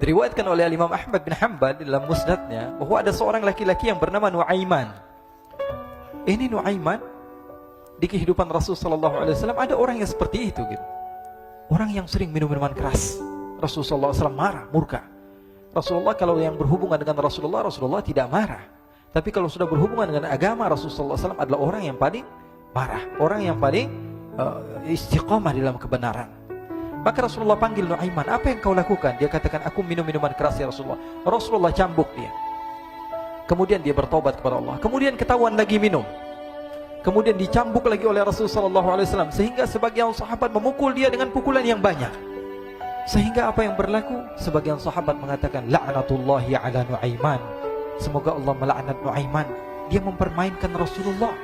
Diriwayatkan oleh Imam Ahmad bin Hanbal dalam musnadnya bahwa ada seorang laki-laki yang bernama Nuaiman. Ini Nuaiman di kehidupan Rasulullah SAW ada orang yang seperti itu gitu. Orang yang sering minum minuman keras. Rasulullah SAW marah, murka. Rasulullah kalau yang berhubungan dengan Rasulullah tidak marah. Tapi kalau sudah berhubungan dengan agama, Rasulullah SAW adalah orang yang paling marah, orang yang paling istiqamah dalam kebenaran. Maka Rasulullah panggil Nuaiman, apa yang kau lakukan? Dia katakan, aku minum minuman keras ya Rasulullah. Rasulullah cambuk dia. Kemudian dia bertobat kepada Allah. Kemudian ketahuan lagi minum. Kemudian dicambuk lagi oleh Rasulullah SAW, sehingga sebagian sahabat memukul dia dengan pukulan yang banyak. Sehingga apa yang berlaku? Sebagian sahabat mengatakan, la'natullahi ala Nuaiman. Semoga Allah melaknat Nuaiman. Dia mempermainkan Rasulullah.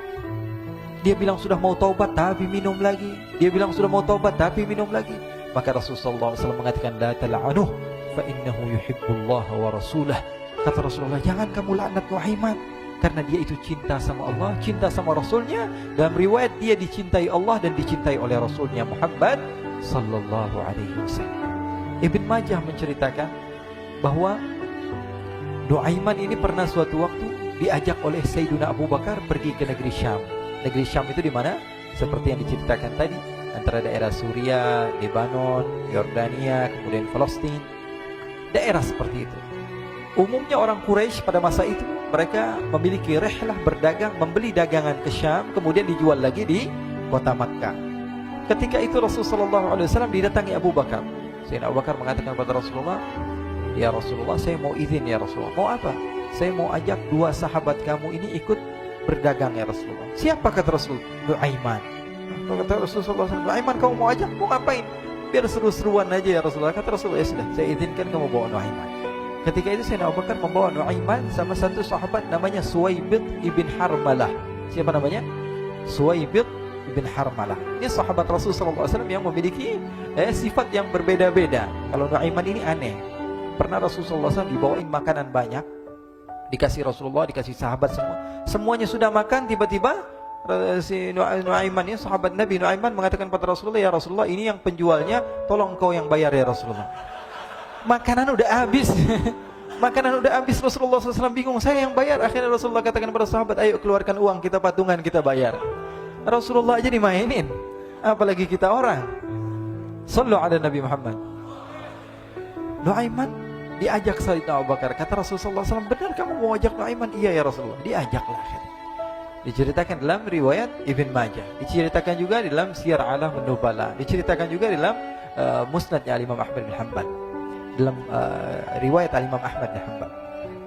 Dia bilang sudah mau taubat tapi minum lagi. Dia bilang sudah mau taubat tapi minum lagi. Maka Rasulullah SAW mengatakan, la tal'anuh fa innahu yuhibbullah wa rasulah. Kata Rasulullah, jangan kamu laknat Nuaiman, karena dia itu cinta sama Allah, cinta sama Rasulnya. Dalam riwayat dia dicintai Allah dan dicintai oleh Rasulnya Muhammad sallallahu alaihi wasallam. Ibn Majah menceritakan bahwa Nuaiman ini pernah suatu waktu diajak oleh Sayyidina Abu Bakar pergi ke negeri Syam. Negeri Syam itu di mana? Seperti yang diceritakan tadi, antara daerah Suriah, Lebanon, Yordania, kemudian Palestina. Daerah seperti itu. Umumnya orang Quraisy pada masa itu mereka memiliki rihlah berdagang, membeli dagangan ke Syam, kemudian dijual lagi di kota Makkah. Ketika itu Rasulullah SAW didatangi Abu Bakar. Sayyidina Abu Bakar mengatakan kepada Rasulullah, ya Rasulullah, saya mau izin ya Rasulullah. Mau apa? Saya mau ajak dua sahabat kamu ini ikut berdagang ya Rasulullah. Siapa kata Rasul? Nuaiman. Kata Rasulullah SAW, Nuaiman kamu mau ajak? Mau ngapain? Biar seru-seruan aja ya Rasulullah. Kata Rasulullah, ya sudah, saya izinkan kamu bawa Nuaiman. Ketika itu Sayyidina Abu Bakar membawa Nuaiman sama satu sahabat namanya Suwaibid ibn Harmalah. Siapa namanya? Suwaibid ibn Harmalah. Ini sahabat Rasulullah SAW yang memiliki sifat yang berbeda-beda. Kalau Nuaiman ini aneh. Pernah Rasulullah SAW dibawain makanan banyak, dikasih Rasulullah, dikasih sahabat semua. Semuanya sudah makan, tiba-tiba si Nuaiman ini, sahabat Nabi Nuaiman mengatakan kepada Rasulullah, ya Rasulullah, ini yang penjualnya, tolong kau yang bayar ya Rasulullah. Makanan udah habis. Makanan udah habis. Rasulullah SAW bingung, saya yang bayar. Akhirnya Rasulullah katakan kepada sahabat, ayo keluarkan uang, kita patungan, kita bayar. Rasulullah aja dimainin, apalagi kita orang. Sallu ala Nabi Muhammad. Nuaiman diajak Sayyidina Abu Bakar. Kata Rasulullah SAW, benar kamu mau ajak Nuaiman? Iya ya Rasulullah. Diajaklah. Diceritakan dalam riwayat Ibn Majah, diceritakan juga dalam Siyar A'lam An-Nubala, diceritakan juga dalam musnadnya Imam Ahmad bin Hanbal, dalam riwayat Imam Ahmad bin Hanbal.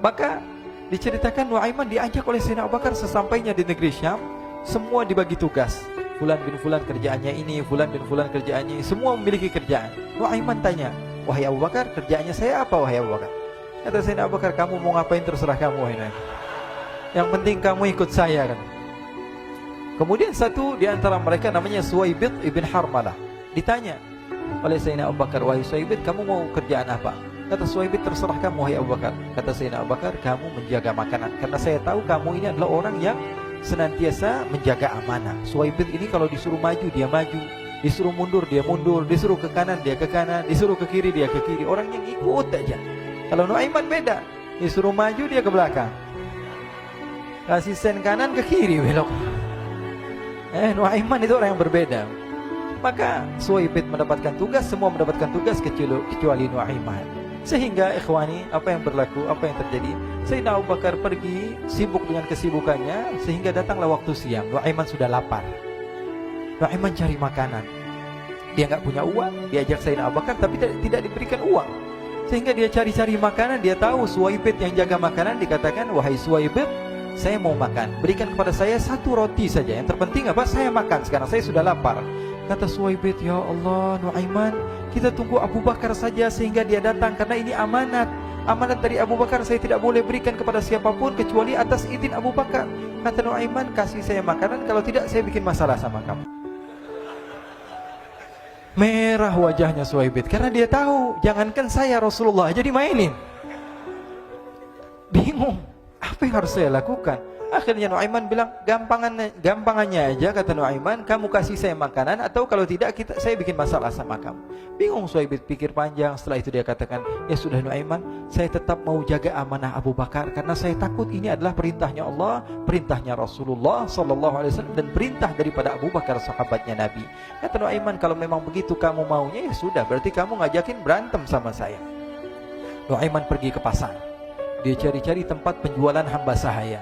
Maka diceritakan Nuaiman diajak oleh Sayyidina Abu Bakar. Sesampainya di negeri Syam, semua dibagi tugas. Fulan bin Fulan kerjaannya ini, Fulan bin Fulan kerjaannya ini, semua memiliki kerjaan. Nuaiman tanya, wahai Abu Bakar, kerjaannya saya apa wahai Abu Bakar? Kata Sayyidina Abu Bakar, kamu mau ngapain terserah kamu wahai Nuaiman. Yang penting kamu ikut saya kan. Kemudian satu di antara mereka namanya Suwaibid ibn Harmalah. Ditanya oleh Sayyidina Abu Bakar, wahai Suwaibid, kamu mau kerjaan apa? Kata Suwaibid, terserah kamu wahai Abu Bakar. Kata Sayyidina Abu Bakar, kamu menjaga makanan, karena saya tahu kamu ini adalah orang yang senantiasa menjaga amanah. Suwaibid ini kalau disuruh maju dia maju, disuruh mundur dia mundur, disuruh ke kanan dia ke kanan, disuruh ke kiri dia ke kiri. Orang yang ikut aja. Kalau Nuaiman beda, disuruh maju dia ke belakang, kasih sen kanan ke kiri belok. Nuaiman itu orang yang berbeda. Maka Suwaibid mendapatkan tugas, semua mendapatkan tugas kecuali Nuaiman. Sehingga ikhwani, apa yang berlaku, apa yang terjadi? Sayyidina Abu Bakar pergi sibuk dengan kesibukannya, sehingga datanglah waktu siang. Nuaiman sudah lapar. Nuaiman cari makanan. Dia nggak punya uang, diajak Sayyidina Abu Bakar tapi tidak diberikan uang. Sehingga dia cari-cari makanan. Dia tahu Suwaibid yang jaga makanan. Dikatakan, wahai Suwaibid, saya mau makan, berikan kepada saya satu roti saja. Yang terpenting apa? Saya makan sekarang, saya sudah lapar. Kata Suwaibid, ya Allah Nuaiman, kita tunggu Abu Bakar saja sehingga dia datang, karena ini amanat. Amanat dari Abu Bakar, saya tidak boleh berikan kepada siapapun kecuali atas izin Abu Bakar. Kata Nuaiman, kasih saya makanan, kalau tidak saya bikin masalah sama kamu. Merah wajahnya Suwaibid, karena dia tahu, jangankan saya, Rasulullah aja dimainin. Bingung, apa yang harus saya lakukan? Akhirnya Nuaiman bilang, gampangannya aja, kata Nuaiman, kamu kasih saya makanan, atau kalau tidak saya bikin masalah sama kamu. Bingung Suhaib pikir panjang. Setelah itu dia katakan, ya sudah Nuaiman, saya tetap mau jaga amanah Abu Bakar, karena saya takut ini adalah perintahnya Allah, perintahnya Rasulullah SAW, dan perintah daripada Abu Bakar, sahabatnya Nabi. Kata Nuaiman, kalau memang begitu kamu maunya, ya sudah, berarti kamu ngajakin berantem sama saya. Nuaiman pergi ke pasar. Dia cari-cari tempat penjualan hamba sahaya.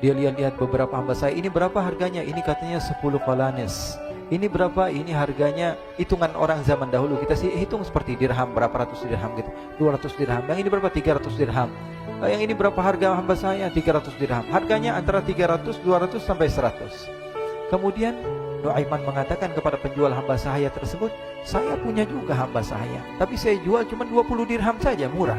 Dia lihat-lihat beberapa hamba sahaya. Ini berapa harganya? Ini katanya 10 qalanis. Ini berapa? Ini harganya, hitungan orang zaman dahulu, kita sih hitung seperti dirham, berapa ratus dirham gitu, 200 dirham. Yang ini berapa? 300 dirham. Yang ini berapa harga hamba sahaya? 300 dirham. Harganya antara 300, 200 sampai 100. Kemudian Nuaiman mengatakan kepada penjual hamba sahaya tersebut, saya punya juga hamba sahaya, tapi saya jual cuma 20 dirham saja, murah.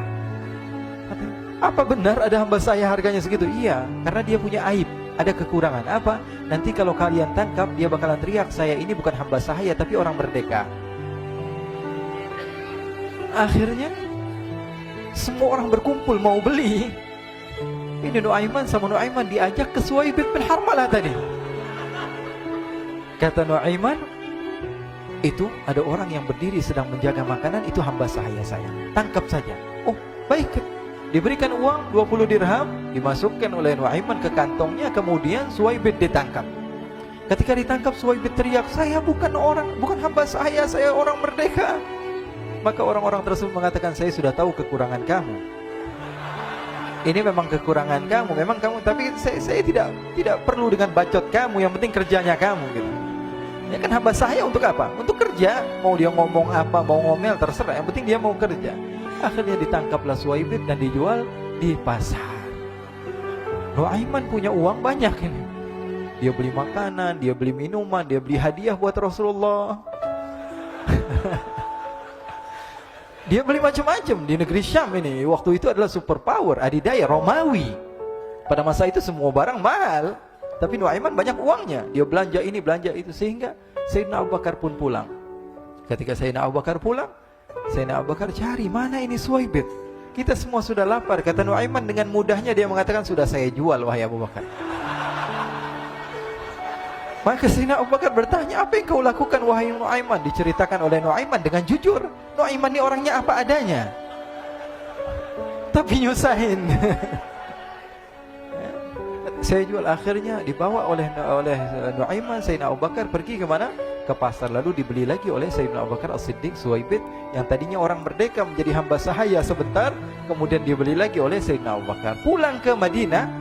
Apa benar ada hamba saya harganya segitu? Iya, karena dia punya aib, ada kekurangan. Apa? Nanti kalau kalian tangkap, dia bakalan teriak, saya ini bukan hamba sahaya tapi orang merdeka. Akhirnya semua orang berkumpul mau beli. Ini Nuaiman sama Nuaiman diajak ke Suhaib bin Harmalah tadi. Kata Nuaiman, itu ada orang yang berdiri sedang menjaga makanan, itu hamba sahaya saya, tangkap saja. Oh baik. Diberikan uang 20 dirham, dimasukkan oleh Nuaiman ke kantongnya. Kemudian Suhaib ditangkap. Ketika ditangkap, Suhaib teriak, saya bukan hamba saya orang merdeka. Maka orang-orang tersebut mengatakan, saya sudah tahu kekurangan kamu. Ini memang kekurangan kamu, memang kamu, tapi saya tidak perlu dengan bacot kamu, yang penting kerjanya kamu gitu. Ya kan hamba saya untuk apa? Untuk kerja. Mau dia ngomong apa, mau ngomel, terserah, yang penting dia mau kerja. Akhirnya ditangkaplah Suhaib dan dijual di pasar. Nuaiman punya uang banyak ini. Dia beli makanan, dia beli minuman, dia beli hadiah buat Rasulullah. Dia beli macam-macam di negeri Syam ini. Waktu itu adalah superpower, adidaya Romawi. Pada masa itu semua barang mahal, tapi Nuaiman banyak uangnya. Dia belanja ini, belanja itu, sehingga Sayyidina Abu Bakar pun pulang. Ketika Sayyidina Abu Bakar pulang, Sayyidina Abu Bakar cari, mana ini Suhaib? Kita semua sudah lapar. Kata Nuaiman dengan mudahnya dia mengatakan, sudah saya jual wahai Abu Bakar. Maka Sayyidina Abu Bakar bertanya, apa yang kau lakukan wahai Nuaiman? Diceritakan oleh Nuaiman dengan jujur. Nuaiman ini orangnya apa adanya, tapi nyusahin. Saya jual. Akhirnya dibawa oleh Nuaiman, Sayyidina Abu Bakar pergi ke mana? Ke pasar. Lalu dibeli lagi oleh Sayyidina Abu Bakar As-Siddiq Suhaib, yang tadinya orang merdeka menjadi hamba sahaya sebentar, kemudian dibeli lagi oleh Sayyidina Abu Bakar. Pulang ke Madinah,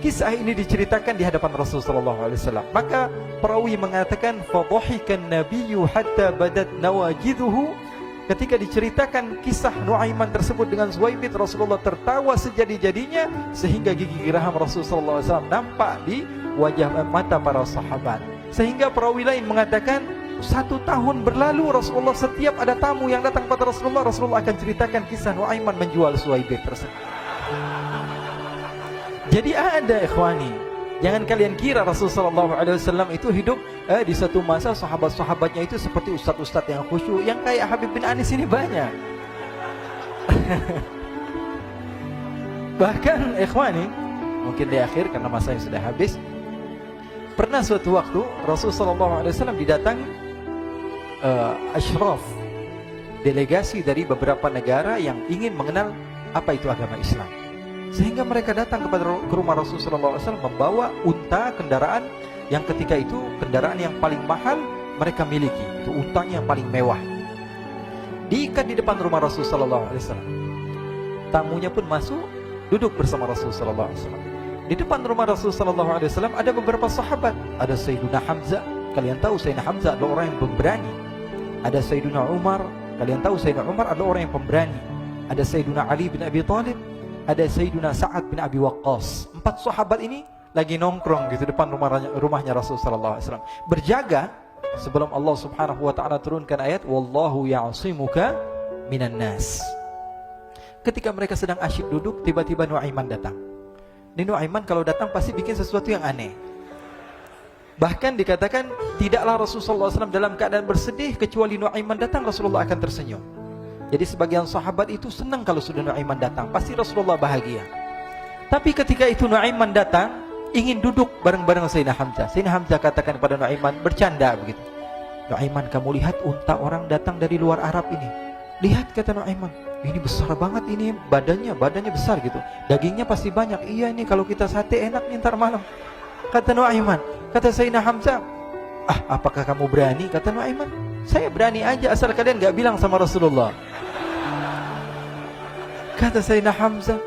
kisah ini diceritakan di hadapan Rasulullah SAW. Maka perawi mengatakan, fadhahikan nabiyyu hatta badat nawajiduhu. Ketika diceritakan kisah Nuaiman tersebut dengan Suhaib, Rasulullah tertawa sejadi-jadinya, sehingga gigi geraham Rasulullah SAW nampak di wajah mata para sahabat. Sehingga perawi lain mengatakan, 1 tahun berlalu Rasulullah, setiap ada tamu yang datang pada Rasulullah akan ceritakan kisah Nuaiman menjual Suhaib tersebut. Jadi ada ikhwani, jangan kalian kira Rasulullah SAW itu hidup di satu masa sahabat-sahabatnya itu seperti ustadz-ustadz yang khusyuk, yang kayak Habib bin Anis ini banyak. Bahkan ikhwani, mungkin di akhir karena masanya sudah habis, pernah suatu waktu Rasulullah SAW didatangi asyraf, delegasi dari beberapa negara yang ingin mengenal apa itu agama Islam. Sehingga mereka datang ke rumah Rasulullah SAW membawa unta, kendaraan yang ketika itu kendaraan yang paling mahal mereka miliki, itu untanya yang paling mewah. Diikat di depan rumah Rasulullah SAW. Tamunya pun masuk, duduk bersama Rasulullah SAW. Di depan rumah Rasulullah SAW ada beberapa sahabat. Ada Sayyiduna Hamzah. Kalian tahu Sayyidina Hamzah adalah orang yang pemberani. Ada Sayyiduna Umar. Kalian tahu Sayyidina Umar adalah orang yang pemberani. Ada Sayyiduna Ali bin Abi Thalib. Ada Sayyiduna Sa'ad bin Abi Waqqas. 4 sahabat ini lagi nongkrong gitu depan rumahnya Rasulullah SAW, berjaga sebelum Allah Subhanahu wa taala turunkan ayat wallahu ya'simuka minan nas. Ketika mereka sedang asyik duduk, tiba-tiba Nuaiman datang. Ini Nuaiman kalau datang pasti bikin sesuatu yang aneh. Bahkan dikatakan tidaklah Rasulullah SAW dalam keadaan bersedih, kecuali Nuaiman datang Rasulullah akan tersenyum. Jadi sebagian sahabat itu senang kalau sudah Nuaiman datang, pasti Rasulullah bahagia. Tapi ketika itu Nuaiman datang, ingin duduk bareng-bareng Sayyidina Hamzah. Sayyidina Hamzah katakan kepada Nuaiman, bercanda begitu. Nuaiman, kamu lihat unta orang datang dari luar Arab ini. Lihat, kata Nuaiman, ini besar banget ini, badannya besar gitu. Dagingnya pasti banyak. Iya, ini kalau kita sate enak nih ntar malam. Kata Nuaiman. Kata Sayyidina Hamzah, apakah kamu berani? Kata Nuaiman, saya berani aja asal kalian gak bilang sama Rasulullah. Kata Sayyidina Hamzah,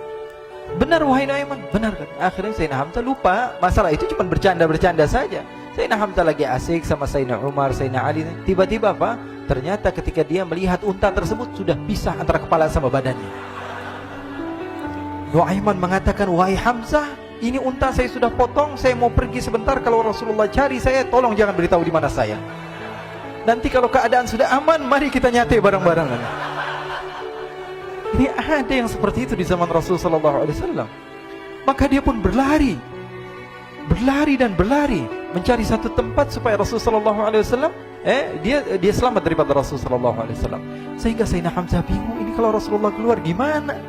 benar wahai Nuaiman, benar. Akhirnya Sayyidina Hamzah lupa masalah itu, cuma bercanda-bercanda saja. Sayyidina Hamzah lagi asik sama Sayyidina Umar, Sayyidina Ali. Tiba-tiba apa? Ternyata ketika dia melihat unta tersebut sudah pisah antara kepala sama badannya. Nuaiman mengatakan, wahai Hamzah, ini unta saya sudah potong, saya mau pergi sebentar. Kalau Rasulullah cari saya, tolong jangan beritahu di mana saya. Nanti kalau keadaan sudah aman, mari kita nyate bareng-bareng. Ini ada yang seperti itu di zaman Rasulullah SAW. Maka dia pun berlari dan berlari mencari satu tempat supaya Rasulullah SAW dia selamat daripada Rasulullah SAW. Sehingga Sayyidina Hamzah bingung, ini kalau Rasulullah keluar gimana?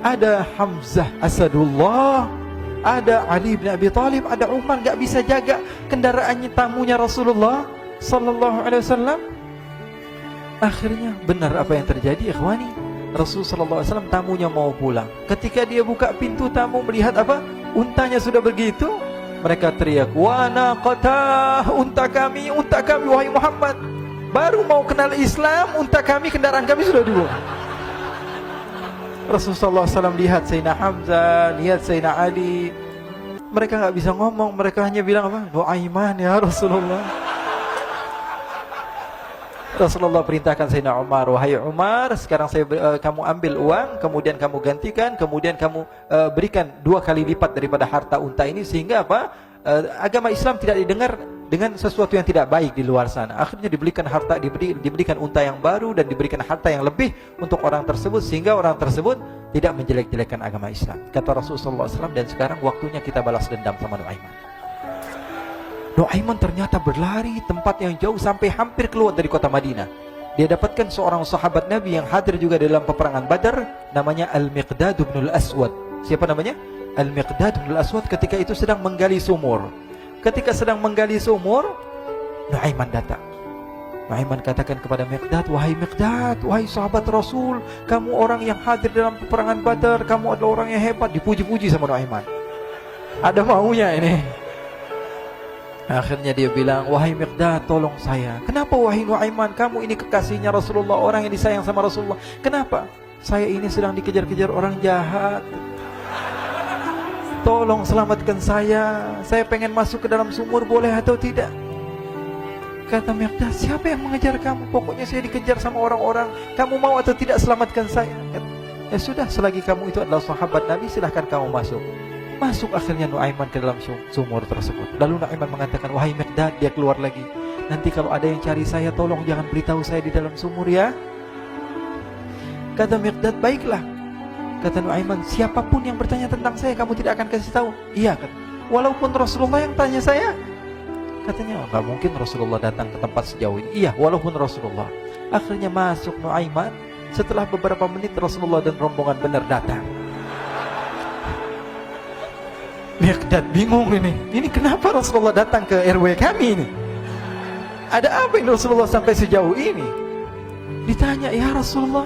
Ada Hamzah Asadullah, ada Ali bin Abi Thalib, ada Umar, gak bisa jaga kendaraannya, tamunya Rasulullah SAW. Akhirnya benar apa yang terjadi, ikhwani. Rasulullah SAW tamunya mau pulang. Ketika dia buka pintu tamu melihat apa? Untanya sudah begitu. Mereka teriak, wa naqatah, unta kami wahai Muhammad. Baru mau kenal Islam, unta kami, kendaraan kami sudah dibuang. Rasulullah SAW lihat Sayyidina Hamzah, lihat Sayyidina Ali. Mereka gak bisa ngomong, mereka hanya bilang apa? Nuaiman ya Rasulullah. Rasulullah perintahkan Sayyidina Umar, wahai Umar, sekarang kamu ambil uang, kemudian kamu gantikan, kemudian kamu berikan 2 kali lipat daripada harta unta ini, sehingga apa? Agama Islam tidak didengar dengan sesuatu yang tidak baik di luar sana. Akhirnya diberikan harta, diberikan unta yang baru dan diberikan harta yang lebih untuk orang tersebut, sehingga orang tersebut tidak menjelek-jelekkan agama Islam. Kata Rasulullah SAW, dan sekarang waktunya kita balas dendam sama Nuaiman. Nuaiman ternyata berlari tempat yang jauh sampai hampir keluar dari kota Madinah. Dia dapatkan seorang sahabat Nabi yang hadir juga dalam peperangan Badar, namanya Al-Miqdad bin Al-Aswad. Siapa namanya? Al-Miqdad bin Al-Aswad ketika itu sedang menggali sumur. Ketika sedang menggali sumur, Nuaiman datang. Nuaiman katakan kepada Miqdad, wahai Miqdad, wahai sahabat Rasul, kamu orang yang hadir dalam peperangan Badar, kamu adalah orang yang hebat. Dipuji-puji sama Nuaiman. Ada maunya ini. Akhirnya dia bilang, wahai Miqdad, tolong saya. Kenapa wahai Nuaiman, kamu ini kekasihnya Rasulullah, orang yang disayang sama Rasulullah. Kenapa? Saya ini sedang dikejar-kejar orang jahat. Tolong selamatkan saya. Saya pengen masuk ke dalam sumur, boleh atau tidak? Kata Miqdad, siapa yang mengejar kamu? Pokoknya saya dikejar sama orang-orang. Kamu mau atau tidak selamatkan saya? Ya sudah, selagi kamu itu adalah sahabat Nabi, silahkan kamu masuk. Masuk akhirnya Nuaiman ke dalam sumur tersebut. Lalu Nuaiman mengatakan, wahai Miqdad, dia keluar lagi. Nanti kalau ada yang cari saya, tolong jangan beritahu saya di dalam sumur ya. Kata Miqdad, baiklah. Kata Nuaiman, siapapun yang bertanya tentang saya, kamu tidak akan kasih tahu? Iya, kan? Walaupun Rasulullah yang tanya saya. Katanya, nggak mungkin Rasulullah datang ke tempat sejauh ini. Iya, walaupun Rasulullah. Akhirnya masuk Nuaiman. Setelah beberapa menit Rasulullah dan rombongan benar datang. Miqdad bingung ini. Ini kenapa Rasulullah datang ke RW kami ini? Ada apa ini Rasulullah sampai sejauh ini? Ditanya, ya Rasulullah,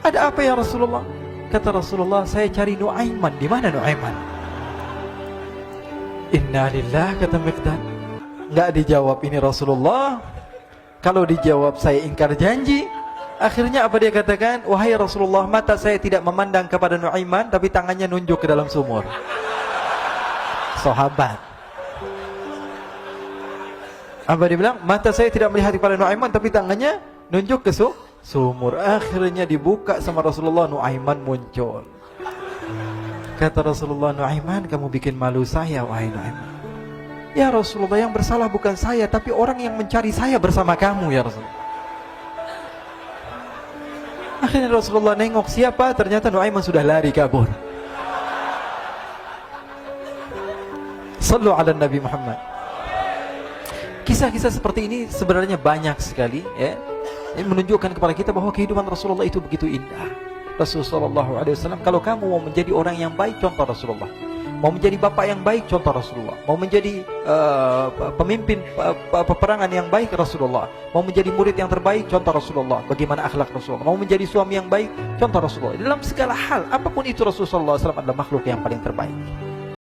ada apa ya Rasulullah? Kata Rasulullah, saya cari Nuaiman. Di mana Nuaiman? Innalillah, kata Miqdad. Nggak dijawab ini Rasulullah. Kalau dijawab saya ingkar janji. Akhirnya apa dia katakan? Wahai Rasulullah, mata saya tidak memandang kepada Nuaiman, tapi tangannya nunjuk ke dalam sumur. Sahabat. Apa dia bilang? Mata saya tidak melihat kepada Nuaiman, tapi tangannya nunjuk ke sumur. Akhirnya dibuka sama Rasulullah, Nuaiman muncul. Kata Rasulullah, Nuaiman, kamu bikin malu saya, wahai Nuaiman. Ya Rasulullah, yang bersalah bukan saya, tapi orang yang mencari saya bersama kamu ya Rasulullah. Akhirnya Rasulullah nengok siapa, ternyata Nuaiman sudah lari kabur. Sallu ala Nabi Muhammad. Kisah-kisah seperti ini sebenarnya banyak sekali ya. Ini menunjukkan kepada kita bahwa kehidupan Rasulullah itu begitu indah. Rasulullah SAW, kalau kamu mau menjadi orang yang baik, contoh Rasulullah. Mau menjadi bapak yang baik, contoh Rasulullah. Mau menjadi pemimpin peperangan yang baik, Rasulullah. Mau menjadi murid yang terbaik, contoh Rasulullah. Bagaimana akhlak Rasulullah. Mau menjadi suami yang baik, contoh Rasulullah. Dalam segala hal, apapun itu, Rasulullah SAW adalah makhluk yang paling terbaik.